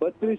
32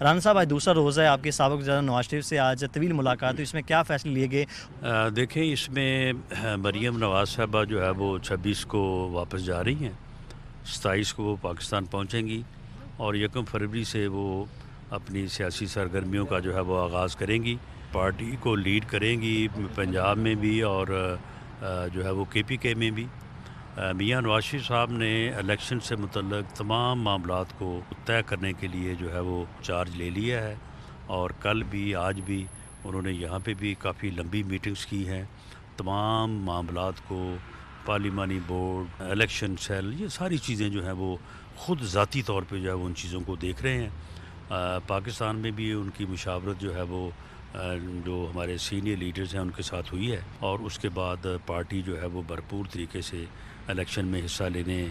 رانا صاحب آج دوسرا روز ہے آپ کے سابق وزیر نواز شریف سے آج طویل ملاقات ہوئی, اس میں کیا فیصلے لیے گئے؟ دیکھیں اس میں مریم نواز صاحبہ جو ہے وہ 26 کو واپس جا رہی ہیں, 27 کو وہ پاکستان پہنچیں گی اور 1 فروری سے وہ اپنی سیاسی سرگرمیوں کا جو ہے وہ آغاز کریں گی. پارٹی کو لیڈ کریں گی پنجاب میں بھی اور جو ہے وہ KPK میں بھی. میاں نواز شریف صاحب نے الیکشن سے متعلق تمام معاملات کو طے کرنے کے لیے جو ہے وہ چارج لے لیا ہے اور کل بھی آج بھی انہوں نے یہاں پہ بھی کافی لمبی میٹنگز کی ہیں. تمام معاملات کو پارلیمانی بورڈ, الیکشن سیل, یہ ساری چیزیں جو ہیں وہ خود ذاتی طور پہ جو ہے وہ ان چیزوں کو دیکھ رہے ہیں. پاکستان میں بھی ان کی مشاورت جو ہے وہ جو ہمارے سینئر لیڈرز ہیں ان کے ساتھ ہوئی ہے اور اس کے بعد پارٹی جو ہے وہ بھرپور طریقے سے الیکشن میں حصہ لینے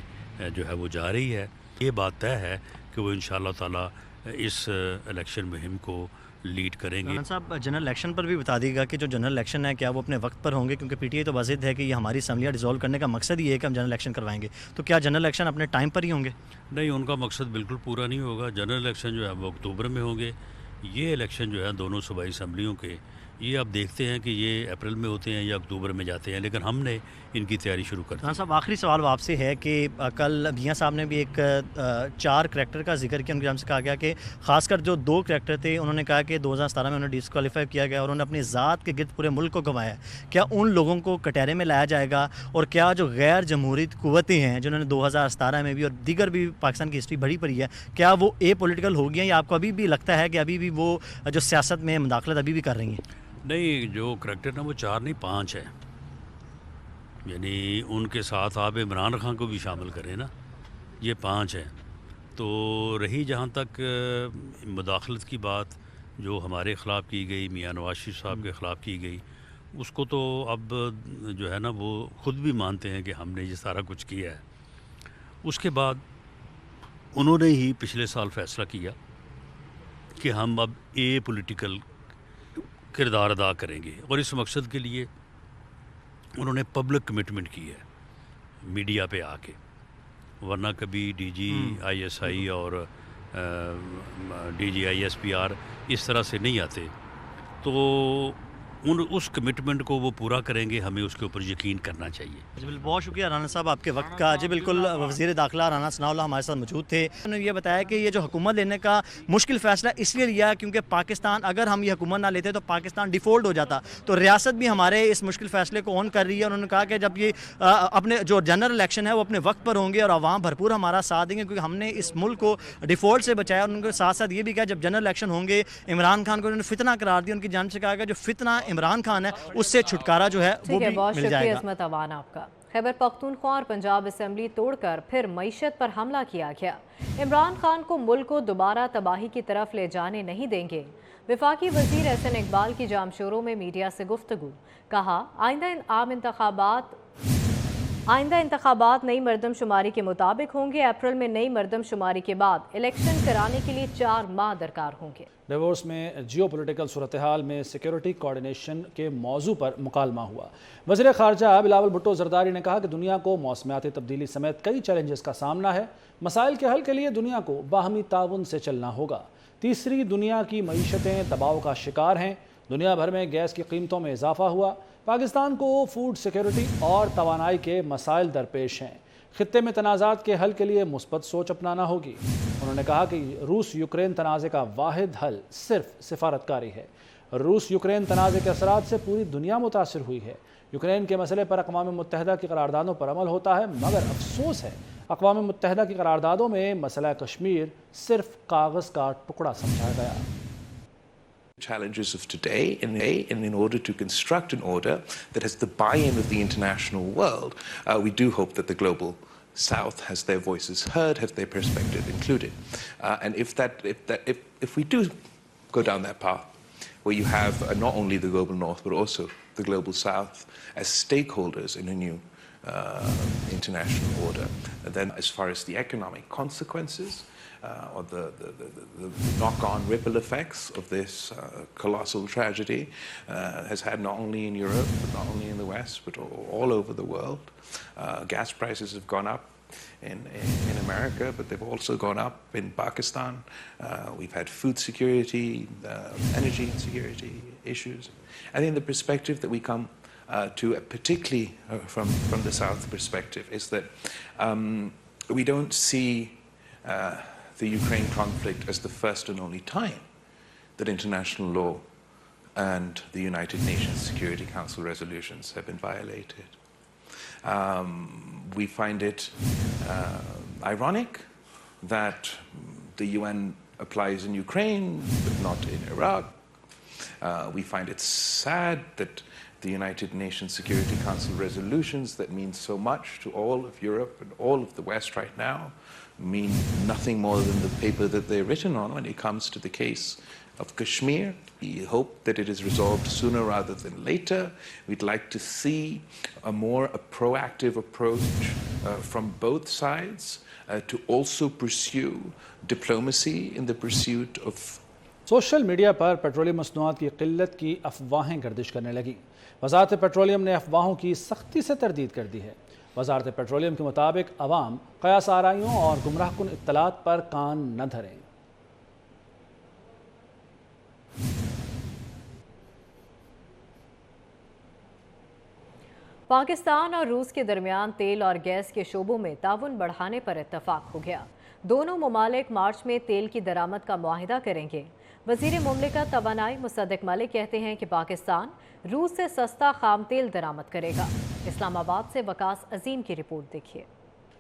جو ہے وہ جا رہی ہے. یہ بات طے ہے کہ وہ انشاءاللہ تعالی اس الیکشن مہم کو لیڈ کریں گے. رانا صاحب جنرل الیکشن پر بھی بتا دیے گا کہ جو جنرل الیکشن ہے کیا وہ اپنے وقت پر ہوں گے, کیونکہ PTI تو واضح ہے کہ یہ ہماری اسمبلیاں ڈیزولو کرنے کا مقصد یہ ہے کہ ہم جنرل الیکشن کروائیں گے, تو کیا جنرل الیکشن اپنے ٹائم پر ہی ہوں گے؟ نہیں, ان کا مقصد بالکل پورا نہیں ہوگا. جنرل الیکشن جو ہے وہ اکتوبر میں ہوں گے. یہ الیکشن جو ہے دونوں صوبائی اسمبلیوں کے, یہ آپ دیکھتے ہیں کہ یہ اپریل میں ہوتے ہیں یا اکتوبر میں جاتے ہیں, لیکن ہم نے ان کی تیاری شروع کر دی. ہاں صاحب, آخری سوال وہ آپ سے ہے کہ کل میاں صاحب نے بھی ایک 4 کریکٹر کا ذکر کیا. ان کے نام سے کہا گیا کہ خاص کر جو 2 کریکٹر تھے انہوں نے کہا کہ 2017 میں انہیں ڈسکوالیفائی کیا گیا اور انہوں نے اپنی ذات کے گرد پورے ملک کو گنوایا. کیا ان لوگوں کو کٹہرے میں لایا جائے گا, اور کیا جو غیر جمہوری قوتیں ہیں جنہوں نے 2017 میں بھی اور دیگر بھی پاکستان کی ہسٹری بڑی پڑی ہے, کیا وہ پولیٹیکل ہو گیا یا آپ کو ابھی بھی لگتا ہے کہ ابھی بھی وہ جو سیاست میں مداخلت ابھی بھی کر رہی ہیں؟ نہیں, جو کریکٹر نا وہ 4 نہیں 5 ہیں, یعنی ان کے ساتھ آپ عمران خان کو بھی شامل کریں نا, یہ 5 ہیں. تو رہی جہاں تک مداخلت کی بات جو ہمارے خلاف کی گئی, میاں نواز شریف صاحب کے خلاف کی گئی, اس کو تو اب جو ہے نا وہ خود بھی مانتے ہیں کہ ہم نے یہ سارا کچھ کیا ہے. اس کے بعد انہوں نے ہی پچھلے سال فیصلہ کیا کہ ہم اب پولیٹیکل کردار ادا کریں گے, اور اس مقصد کے لیے انہوں نے پبلک کمٹمنٹ کی ہے میڈیا پہ آ کے, ورنہ کبھی DG ISI اور DG ISPR اس طرح سے نہیں آتے. تو اس کمٹمنٹ کو وہ پورا کریں گے, ہمیں اس کے اوپر یقین کرنا چاہیے. جی بالکل, بہت شکریہ رانا صاحب آپ کے وقت کا. جی بالکل, وزیر داخلہ رانا ثناء اللہ ہمارے ساتھ موجود تھے. انہوں نے یہ بتایا کہ یہ جو حکومت لینے کا مشکل فیصلہ اس لیے لیا کیونکہ پاکستان, اگر ہم یہ حکومت نہ لیتے تو پاکستان ڈیفالٹ ہو جاتا. تو ریاست بھی ہمارے اس مشکل فیصلے کو اون کر رہی ہے. انہوں نے کہا کہ جب یہ اپنے جو جنرل الیکشن ہے وہ اپنے وقت پر ہوں گے اور عوام بھرپور ہمارا ساتھ دیں گے, کیونکہ ہم نے اس ملک کو ڈیفالٹ سے بچایا. ان کے ساتھ ساتھ یہ بھی کہا جب جنرل الیکشن ہوں گے عمران خان کو انہوں نے فتنہ قرار دیا. ان کی جانب سے کہا کہ جو فتنہ عمران خان ہے اس سے چھٹکارا جو ہے وہ بھی مل جائے گا. عظمت اوان آپ کا. خیبر پختونخوا اور پنجاب اسمبلی توڑ کر پھر معیشت پر حملہ کیا گیا. عمران خان کو ملک کو دوبارہ تباہی کی طرف لے جانے نہیں دیں گے. وفاقی وزیر احسن اقبال کی جام شوروں میں میڈیا سے گفتگو. کہا آئندہ انتخابات نئی مردم شماری کے مطابق ہوں گے. اپریل میں نئی مردم شماری کے بعد الیکشن کرانے کے لیے 4 ماہ درکار ہوں گے. ڈیوورس میں جیو پولیٹیکل صورتحال میں سیکیورٹی کوارڈینیشن کے موضوع پر مکالمہ ہوا. وزیر خارجہ بلاول بھٹو زرداری نے کہا کہ دنیا کو موسمیاتی تبدیلی سمیت کئی چیلنجز کا سامنا ہے. مسائل کے حل کے لیے دنیا کو باہمی تعاون سے چلنا ہوگا. تیسری دنیا کی معیشتیں دباؤ کا شکار ہیں. دنیا بھر میں گیس کی قیمتوں میں اضافہ ہوا. پاکستان کو فوڈ سیکیورٹی اور توانائی کے مسائل درپیش ہیں. خطے میں تنازعات کے حل کے لیے مثبت سوچ اپنانا ہوگی. انہوں نے کہا کہ روس یوکرین تنازع کا واحد حل صرف سفارتکاری ہے. روس یوکرین تنازع کے اثرات سے پوری دنیا متاثر ہوئی ہے. یوکرین کے مسئلے پر اقوام متحدہ کی قراردادوں پر عمل ہوتا ہے, مگر افسوس ہے اقوام متحدہ کی قراردادوں میں مسئلہ کشمیر صرف کاغذ کا ٹکڑا سمجھا گیا. Challenges of today in order to construct an order that has the buy-in of the international world. We do hope that the global South has their voices heard, has their perspective included. And if we do go down that path, where you have not only the global North, but also the global South as stakeholders in a new international order, then as far as the economic consequences, or the knock-on ripple effects of this colossal tragedy has had not only in Europe, but not only in the West, but all over the world. Gas prices have gone up in America, but they've also gone up in Pakistan. We've had food security, energy security issues. I think the perspective that we come to, particularly from the South perspective, is that we don't see the Ukraine conflict as the first and only time that international law and the United Nations Security Council resolutions have been violated. We find it ironic that the UN applies in Ukraine but not in Iraq. We find it sad that the United Nations Security Council resolutions that mean so much to all of Europe and all of the West right now mean nothing more than the paper that they're written on when it comes to the case of Kashmir. We hope that it is resolved sooner rather than later. We'd like to see a proactive approach from both sides to also pursue diplomacy in the pursuit of. Social media per petroleum مصنوعات کی قلت کی افواہیں گردش کرنے لگیں. وزارت petroleum نے افواہوں کی سختی سے تردید کر دی ہے. وزارت پیٹرولیم کے مطابق عوام قیاس آرائیوں اور گمراہ کن اطلاعات پر کان نہ دھریں. پاکستان اور روس کے درمیان تیل اور گیس کے شعبوں میں تعاون بڑھانے پر اتفاق ہو گیا. دونوں ممالک مارچ میں تیل کی درآمد کا معاہدہ کریں گے. وزیر مملکت توانائی مصدق ملک کہتے ہیں کہ پاکستان روس سے سستا خام تیل درآمد کرے گا. اسلام آباد سے وقاص عظیم کی رپورٹ دیکھیے.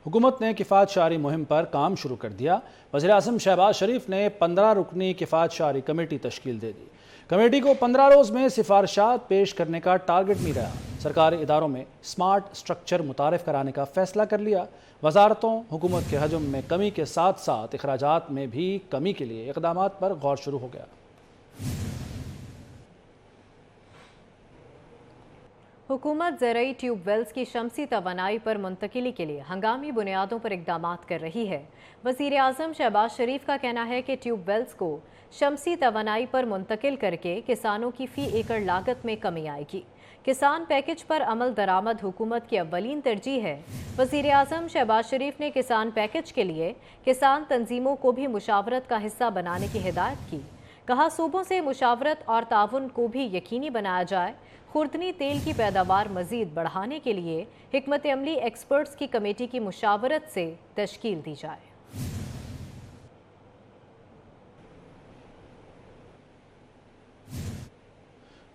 حکومت نے کفایت شعاری مہم پر کام شروع کر دیا. وزیر اعظم شہباز شریف نے 15 رکنی کفایت شعاری کمیٹی تشکیل دے دی. کمیٹی کو 15 روز میں سفارشات پیش کرنے کا ٹارگٹ مل رہا. سرکاری اداروں میں سمارٹ سٹرکچر متعارف کرانے کا فیصلہ کر لیا. وزارتوں حکومت کے حجم میں کمی کے ساتھ ساتھ اخراجات میں بھی کمی کے لیے اقدامات پر غور شروع ہو گیا. حکومت زرعی ٹیوب ویلز کی شمسی توانائی پر منتقلی کے لیے ہنگامی بنیادوں پر اقدامات کر رہی ہے. وزیر اعظم شہباز شریف کا کہنا ہے کہ ٹیوب ویلز کو شمسی توانائی پر منتقل کر کے کسانوں کی فی ایکڑ لاگت میں کمی آئے گی. کسان پیکج پر عمل درآمد حکومت کی اولین ترجیح ہے. وزیر اعظم شہباز شریف نے کسان پیکج کے لیے کسان تنظیموں کو بھی مشاورت کا حصہ بنانے کی ہدایت کی. کہا صوبوں سے مشاورت اور تعاون کو بھی یقینی بنایا جائے. خوردنی تیل کی پیداوار مزید بڑھانے کے لیے حکمت عملی ایکسپرٹس کی کمیٹی کی مشاورت سے تشکیل دی جائے.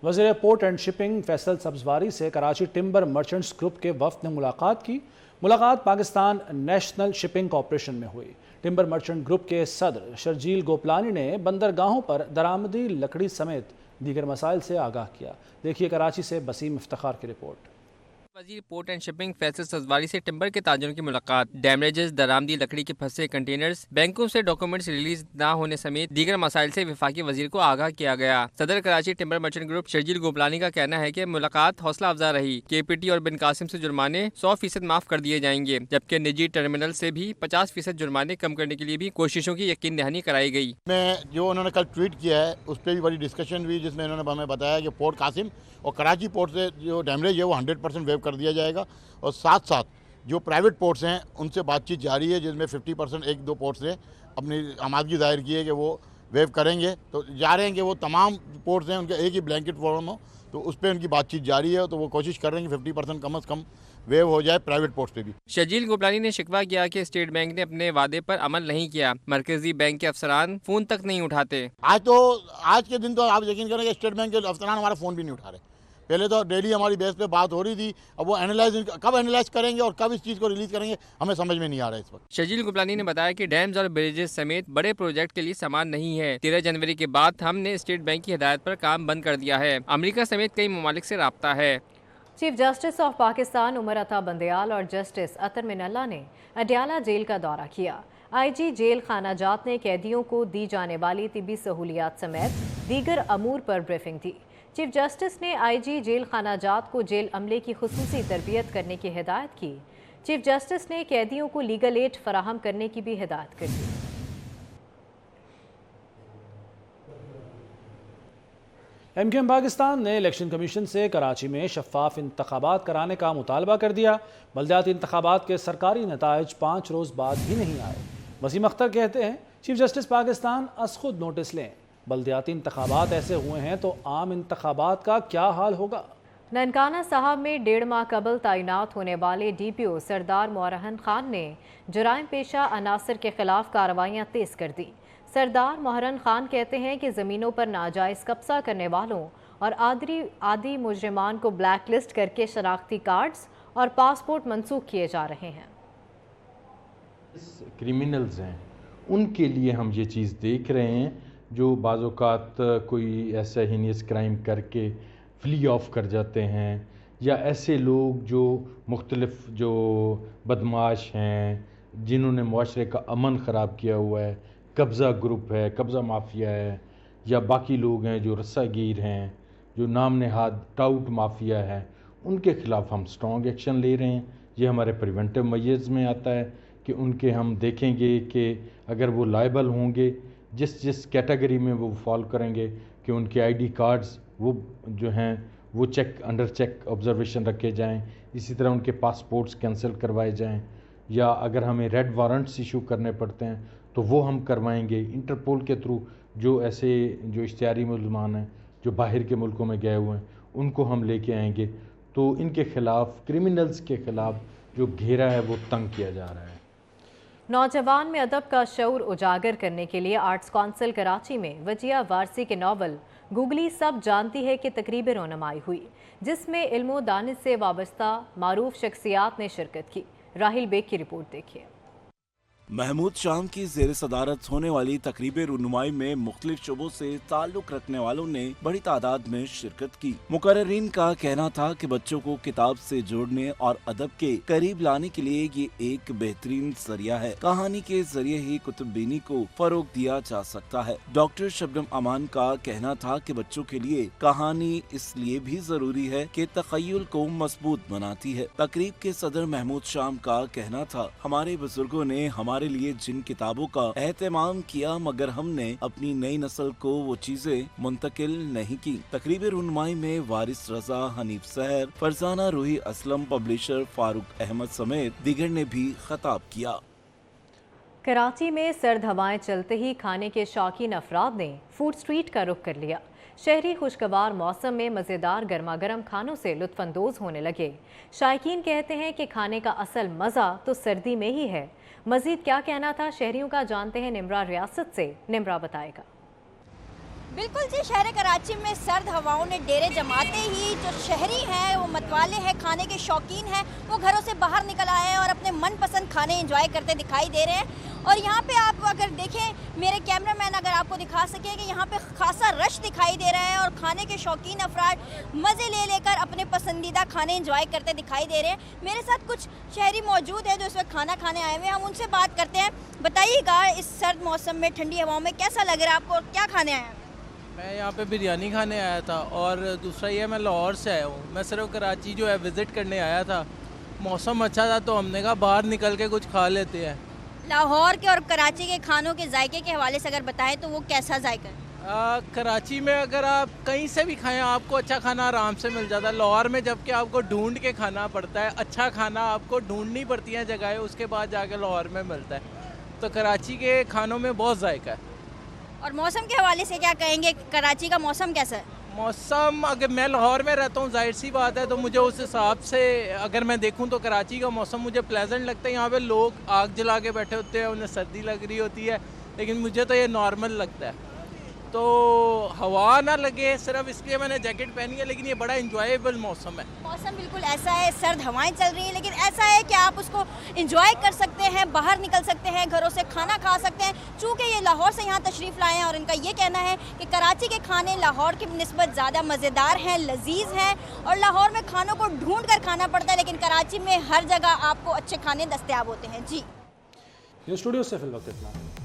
وزیر port and shipping Faisal Sabzwari سے کراچی ٹمبر مرچنٹس گروپ کے وفد نے ملاقات کی. ملاقات پاکستان نیشنل شپنگ کارپوریشن میں ہوئی. ٹمبر مرچنٹ گروپ کے صدر شرجیل گوپلانی نے بندرگاہوں پر درآمدی لکڑی سمیت دیگر مسائل سے آگاہ کیا. دیکھیے کراچی سے بسیم افتخار کی رپورٹ. وزیر port and shipping Faisal Sabzwari سے ٹمبر کے تاجروں کی ملاقات. ڈیمیجز، درآمدی لکڑی کے پھنسے کنٹینرز، بینکوں سے ڈاکومنٹس ریلیز نہ ہونے سمیت دیگر مسائل سے وفاقی وزیر کو آگاہ کیا گیا. صدر Karachi timber merchant group Sharjeel Gopalani کا کہنا ہے کہ ملاقات حوصلہ افزا رہی. کے پی ٹی اور بن قاسم سے جرمانے 100% معاف کر دیے جائیں گے، جبکہ نجی ٹرمینل سے بھی 50% جرمانے کم کرنے کے لیے بھی کوششوں کی یقین دہانی کرائی گئی. میں جو انہوں نے کل ٹویٹ کیا ہے اس پہ بھی بڑی ڈسکشن ہوئی، جس میں انہوں نے ہمیں بتایا کہ پورٹ قاسم اور کراچی پورٹ سے جو ڈیمیج ہے وہ 100% ویو کر دیا جائے گا، اور ساتھ ساتھ جو پرائیویٹ پورٹس ہیں ان سے بات چیت جاری ہے، جس میں 50% ایک دو پورٹس نے اپنی آمادگی ظاہر کی ہے کہ وہ ویو کریں گے. تو جا رہے ہیں کہ وہ تمام پورٹس ہیں ان کا ایک ہی بلینکٹ فارم ہو، تو اس پہ ان کی بات چیت جاری ہے. تو وہ کوشش کر رہے ہیں کہ 50% کم از کم ویو ہو جائے پرائیویٹ پورٹس پہ بھی. شرجیل گوپلانی نے شکوہ کیا کہ اسٹیٹ بینک نے اپنے وعدے پر عمل نہیں کیا. مرکزی بینک کے افسران فون تک نہیں اٹھاتے. آج کے دن تو آپ یقین کریں کہ اسٹیٹ بینک کے افسران ہمارا فون بھی نہیں اٹھا رہے. پہلے تو ڈیلی ہماری بیس پہ بات ہو رہی تھی، اب وہ کب اینالائز کریں گے اور کب اس چیز کو ریلیز کریں گے ہمیں سمجھ میں نہیں آ رہا ہے اس وقت. شرجیل گوپلانی نے بتایا کہ ڈیمز اور بریجز سمیت بڑے پروجیکٹ کے لیے سامان نہیں ہے. 13 جنوری کے بعد ہم نے اسٹیٹ بینک کی ہدایت پر کام بند کر دیا ہے. امریکہ سمیت کئی ممالک سے رابطہ ہے. Chief justice of Pakistan Umar Ata Bandial اور جسٹس اطہر من اللہ نے اڈیالہ جیل کا دورہ کیا. آئی جی جیل خانہ جات نے قیدیوں کو دی جانے والی طبی سہولیات سمیت دیگر امور پر بریفنگ دی. چیف جسٹس نے آئی جی جیل خانہ جات کو جیل عملے کی خصوصی تربیت کرنے کی ہدایت کی. چیف جسٹس نے قیدیوں کو لیگل ایڈ فراہم کرنے کی بھی ہدایت کر دی. ایم کیو ایم پاکستان نے الیکشن کمیشن سے کراچی میں شفاف انتخابات کرانے کا مطالبہ کر دیا۔ بلدیاتی انتخابات کے سرکاری نتائج 5 روز بعد بھی نہیں آئے۔ وسیم اختر کہتے ہیں چیف جسٹس پاکستان از خود نوٹس لیں، بلدیاتی انتخابات ایسے ہوئے ہیں تو عام انتخابات کا کیا حال ہوگا۔ ننکانہ صاحب میں 1.5 ماہ قبل تعینات ہونے والے ڈی پی او سردار محرن خان نے جرائم پیشہ عناصر کے خلاف کارروائیاں تیز کر دیں۔ سردار محرن خان کہتے ہیں کہ زمینوں پر ناجائز قبضہ کرنے والوں اور عادی مجرمان کو بلیک لسٹ کر کے شناختی کارڈز اور پاسپورٹ منسوخ کیے جا رہے ہیں۔ کرمنلز ہیں ان کے لیے ہم یہ چیز دیکھ رہے ہیں جو بعض اوقات کوئی ایسا ہینیس کرائم کر کے فلی آف کر جاتے ہیں، یا ایسے لوگ جو مختلف جو بدمعاش ہیں جنہوں نے معاشرے کا امن خراب کیا ہوا ہے، قبضہ گروپ ہے، قبضہ مافیا ہے، یا باقی لوگ ہیں جو رسہ گیر ہیں، جو نام نہاد ٹاؤٹ مافیا ہے، ان کے خلاف ہم سٹرونگ ایکشن لے رہے ہیں۔ یہ ہمارے پریونٹیو میئرز میں آتا ہے کہ ان کے ہم دیکھیں گے کہ اگر وہ لائبل ہوں گے جس کیٹیگری میں وہ فال کریں گے کہ ان کے آئی ڈی کارڈز وہ جو ہیں وہ انڈر چیک آبزرویشن رکھے جائیں، اسی طرح ان کے پاسپورٹس کینسل کروائے جائیں، یا اگر ہمیں ریڈ وارنٹس ایشو کرنے پڑتے ہیں تو وہ ہم کروائیں گے انٹرپول کے تھرو۔ جو ایسے جو اشتہاری ملزمان ہیں جو باہر کے ملکوں میں گئے ہوئے ہیں ان کو ہم لے کے آئیں گے، تو ان کے خلاف کرمنلز کے خلاف جو گھیرا ہے وہ تنگ کیا جا رہا ہے۔ نوجوان میں ادب کا شعور اجاگر کرنے کے لیے آرٹس کونسل کراچی میں وجیہ وارسی کے ناول گوگلی سب جانتی ہے کہ تقریب رونمائی ہوئی، جس میں علم و دانش سے وابستہ معروف شخصیات نے شرکت کی۔ راہیل بیگ کی رپورٹ دیکھیے۔ محمود شام کی زیر صدارت ہونے والی تقریب رونمائی میں مختلف شعبوں سے تعلق رکھنے والوں نے بڑی تعداد میں شرکت کی۔ مقررین کا کہنا تھا کہ بچوں کو کتاب سے جوڑنے اور ادب کے قریب لانے کے لیے یہ ایک بہترین ذریعہ ہے۔ کہانی کے ذریعے ہی کتب بینی کو فروغ دیا جا سکتا ہے۔ ڈاکٹر شبنم امان کا کہنا تھا کہ بچوں کے لیے کہانی اس لیے بھی ضروری ہے کہ تخیل کو مضبوط بناتی ہے۔ تقریب کے صدر محمود شام کا کہنا تھا، ہمارے بزرگوں نے ہمارے لیے جن کتابوں کا اہتمام کیا مگر ہم نے اپنی نئی نسل کو وہ چیزیں منتقل نہیں کی۔ تقریب رونمائی میں وارث رضا، حنیف سحر، فرزانہ روحی اسلم، پبلشر فاروق احمد سمیت دیگر نے بھی خطاب کیا۔ کراچی میں سرد ہوائیں چلتے ہی کھانے کے شوقین افراد نے فوڈ سٹریٹ کا رخ کر لیا۔ شہری خوشگوار موسم میں مزیدار گرما گرم کھانوں سے لطف اندوز ہونے لگے۔ شائقین کہتے ہیں کہ کھانے کا اصل مزہ تو سردی میں ہی ہے۔ مزید کیا کہنا تھا شہریوں کا جانتے ہیں نمرا ریاست سے، نمرا بتائے گا۔ بالکل جی، شہر کراچی میں سرد ہواؤں نے ڈیرے جماتے ہی جو شہری ہیں وہ متوالے ہیں، کھانے کے شوقین ہیں، وہ گھروں سے باہر نکل آئے ہیں اور اپنے من پسند کھانے انجوائے کرتے دکھائی دے رہے ہیں۔ اور یہاں پہ آپ اگر دیکھیں، میرے کیمرہ مین اگر آپ کو دکھا سکے کہ یہاں پہ خاصا رش دکھائی دے رہا ہے اور کھانے کے شوقین افراد مزے لے لے کر اپنے پسندیدہ کھانے انجوائے کرتے دکھائی دے رہے ہیں۔ میرے ساتھ کچھ شہری موجود ہیں جو اس وقت کھانا کھانے آئے ہوئے ہیں، ہم ان سے بات کرتے ہیں۔ بتائیے گا اس سرد موسم میں ٹھنڈی ہواؤں میں کیسا لگ رہا ہے آپ کو اور کیا کھانے آئے ہیں؟ میں یہاں پہ بریانی کھانے آیا تھا، اور دوسرا یہ میں لاہور سے آیا ہوں۔ میں صرف کراچی جو ہے وزٹ کرنے آیا تھا، موسم اچھا تھا تو ہم نے کہا باہر نکل کے کچھ کھا لیتے ہیں۔ لاہور کے اور کراچی کے کھانوں کے ذائقے کے حوالے سے اگر بتائیں تو وہ کیسا ذائقہ ہے؟ کراچی میں اگر آپ کہیں سے بھی کھائیں آپ کو اچھا کھانا آرام سے مل جاتا ہے۔ لاہور میں جب کہ آپ کو ڈھونڈ کے کھانا پڑتا ہے، اچھا کھانا آپ کو ڈھونڈنی پڑتی ہیں جگہیں، اس کے بعد جا کے لاہور میں ملتا ہے۔ تو کراچی کے کھانوں میں بہت ذائقہ ہے۔ اور موسم کے حوالے سے کیا کہیں گے، کراچی کا موسم کیسا ہے؟ موسم اگر میں لاہور میں رہتا ہوں ظاہر سی بات ہے تو مجھے اس حساب سے اگر میں دیکھوں تو کراچی کا موسم مجھے پلیزنٹ لگتا ہے۔ یہاں پہ لوگ آگ جلا کے بیٹھے ہوتے ہیں، انہیں سردی لگ رہی ہوتی ہے، لیکن مجھے تو یہ نارمل لگتا ہے۔ تو ہوا نہ لگے صرف اس لیے میں نے جیکٹ پہنی ہے، لیکن یہ بڑا انجوائیبل موسم ہے۔ موسم بالکل ایسا ہے، سرد ہوائیں چل رہی ہیں، لیکن ایسا ہے کہ آپ اس کو انجوائے کر سکتے ہیں، باہر نکل سکتے ہیں، گھروں سے کھانا کھا سکتے ہیں۔ چونکہ یہ لاہور سے یہاں تشریف لائے ہیں اور ان کا یہ کہنا ہے کہ کراچی کے کھانے لاہور کی نسبت زیادہ مزیدار ہیں، لذیذ ہیں، اور لاہور میں کھانوں کو ڈھونڈ کر کھانا پڑتا ہے، لیکن کراچی میں ہر جگہ آپ کو اچھے کھانے دستیاب ہوتے ہیں۔ جی یہ اسٹوڈیو سے فی الوقت اتنا۔